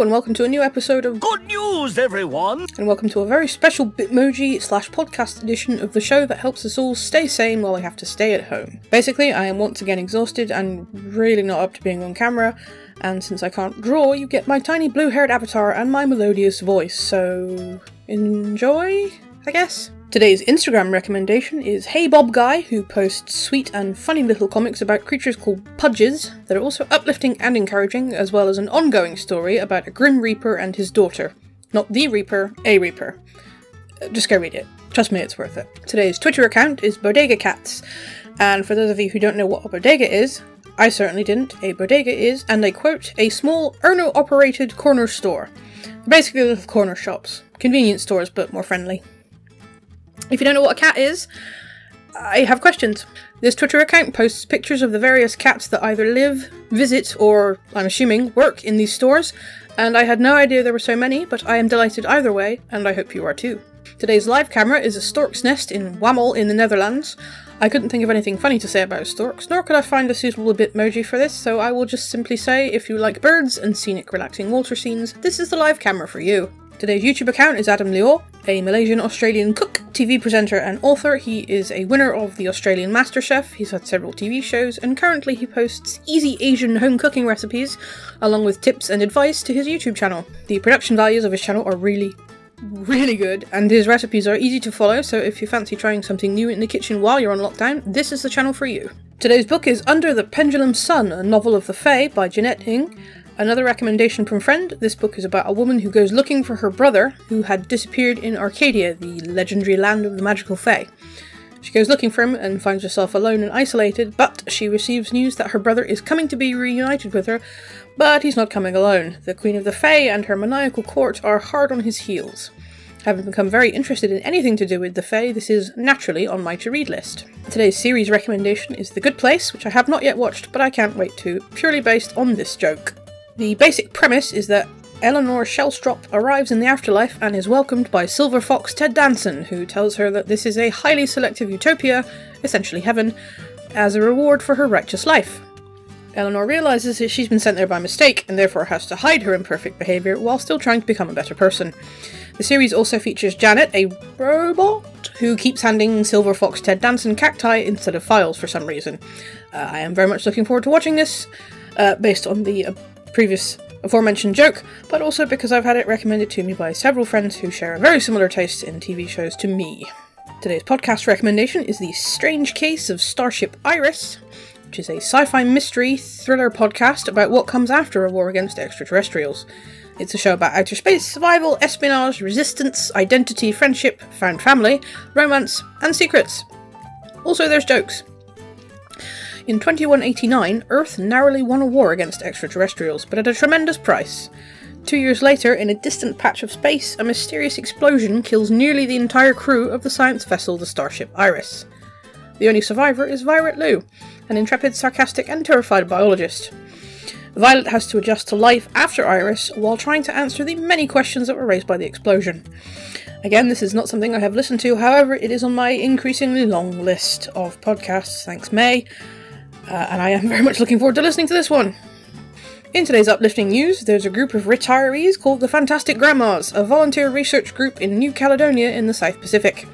and welcome to a new episode of Good News, everyone! And welcome to a very special Bitmoji/podcast edition of the show that helps us all stay sane while we have to stay at home. Basically, I am once again exhausted and really not up to being on camera, and since I can't draw, you get my tiny blue-haired avatar and my melodious voice, so enjoy, I guess? Today's Instagram recommendation is Hey Bob Guy, who posts sweet and funny little comics about creatures called pudges that are also uplifting and encouraging, as well as an ongoing story about a Grim Reaper and his daughter. Not the Reaper, a Reaper. Just go read it. Trust me, it's worth it. Today's Twitter account is Bodega Cats, and for those of you who don't know what a bodega is, I certainly didn't. A bodega is, and I quote, a small Erno-operated corner store. Basically little corner shops. Convenience stores, but more friendly. If you don't know what a cat is, I have questions. This Twitter account posts pictures of the various cats that either live, visit, or, I'm assuming, work in these stores, and I had no idea there were so many, but I am delighted either way, and I hope you are too. Today's live camera is a stork's nest in Wamel in the Netherlands. I couldn't think of anything funny to say about storks, nor could I find a suitable Bitmoji for this, so I will just simply say, if you like birds and scenic relaxing water scenes, this is the live camera for you. Today's YouTube account is LIAW, a Malaysian-Australian cook, TV presenter and author. He is a winner of the Australian MasterChef, he's had several TV shows, and currently he posts easy Asian home cooking recipes, along with tips and advice to his YouTube channel. The production values of his channel are really good, and his recipes are easy to follow, so if you fancy trying something new in the kitchen while you're on lockdown, this is the channel for you. Today's book is Under the Pendulum Sun, a novel of the Fae by Jeanette. Another recommendation from friend. This book is about a woman who goes looking for her brother, who had disappeared in Arcadia, the legendary land of the magical Fae. She goes looking for him and finds herself alone and isolated, but she receives news that her brother is coming to be reunited with her, but he's not coming alone. The Queen of the Fae and her maniacal court are hard on his heels. Having become very interested in anything to do with the Fae, this is naturally on my to-read list. Today's series recommendation is The Good Place, which I have not yet watched, but I can't wait to, purely based on this joke. The basic premise is that Eleanor Shellstrop arrives in the afterlife and is welcomed by Silver Fox Ted Danson, who tells her that this is a highly selective utopia, essentially heaven, as a reward for her righteous life. Eleanor realises that she's been sent there by mistake, and therefore has to hide her imperfect behaviour while still trying to become a better person. The series also features Jeanette, a robot, who keeps handing Silver Fox Ted Danson cacti instead of files for some reason. I am very much looking forward to watching this, based on the previous aforementioned joke, but also because I've had it recommended to me by several friends who share a very similar taste in TV shows to me. Today's podcast recommendation is The Strange Case of Starship Iris, which is a sci-fi mystery thriller podcast about what comes after a war against extraterrestrials. It's a show about outer space, survival, espionage, resistance, identity, friendship, found family, romance, and secrets. Also there's jokes. In 2189, Earth narrowly won a war against extraterrestrials, but at a tremendous price. 2 years later, in a distant patch of space, a mysterious explosion kills nearly the entire crew of the science vessel the Starship Iris. The only survivor is Violet Liu, an intrepid, sarcastic, and terrified biologist. Violet has to adjust to life after Iris, while trying to answer the many questions that were raised by the explosion. Again, this is not something I have listened to, however, it is on my increasingly long list of podcasts, thanks May. And I am very much looking forward to listening to this one. In today's uplifting news, there's a group of retirees called the Fantastic Grandmas, a volunteer research group in New Caledonia in the South Pacific.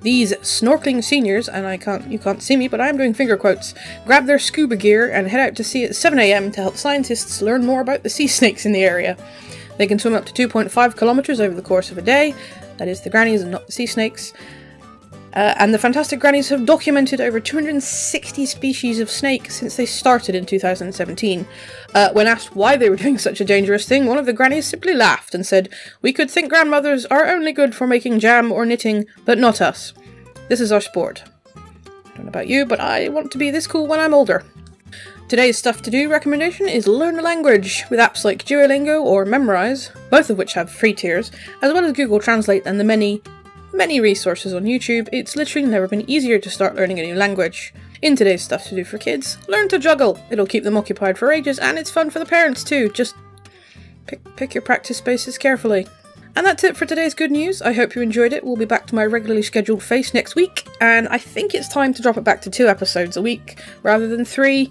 These snorkeling seniors, and you can't see me, but I am doing finger quotes, grab their scuba gear and head out to sea at 7 AM to help scientists learn more about the sea snakes in the area. They can swim up to 2.5 kilometers over the course of a day, that is the grannies and not the sea snakes. And the Fantastic Grannies have documented over 260 species of snake since they started in 2017. When asked why they were doing such a dangerous thing, one of the grannies simply laughed and said, "We could think grandmothers are only good for making jam or knitting, but not us. This is our sport. I don't know about you, but I want to be this cool when I'm older." Today's stuff to do recommendation is learn a language, with apps like Duolingo or Memrise, both of which have free tiers, as well as Google Translate and the many resources on YouTube. It's literally never been easier to start learning a new language. In today's stuff to do for kids, learn to juggle. It'll keep them occupied for ages, and it's fun for the parents too. Just pick your practice spaces carefully. And that's it for today's good news. I hope you enjoyed it. We'll be back to my regularly scheduled pace next week, and I think it's time to drop it back to 2 episodes a week rather than 3.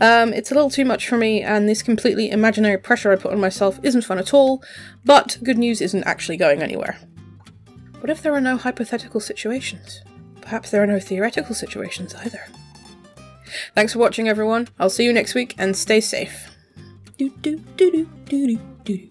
It's a little too much for me, and this completely imaginary pressure I put on myself isn't fun at all, but good news isn't actually going anywhere. What if there are no hypothetical situations? Perhaps there are no theoretical situations either. Thanks for watching, everyone. I'll see you next week, and stay safe. Do do do do do do do.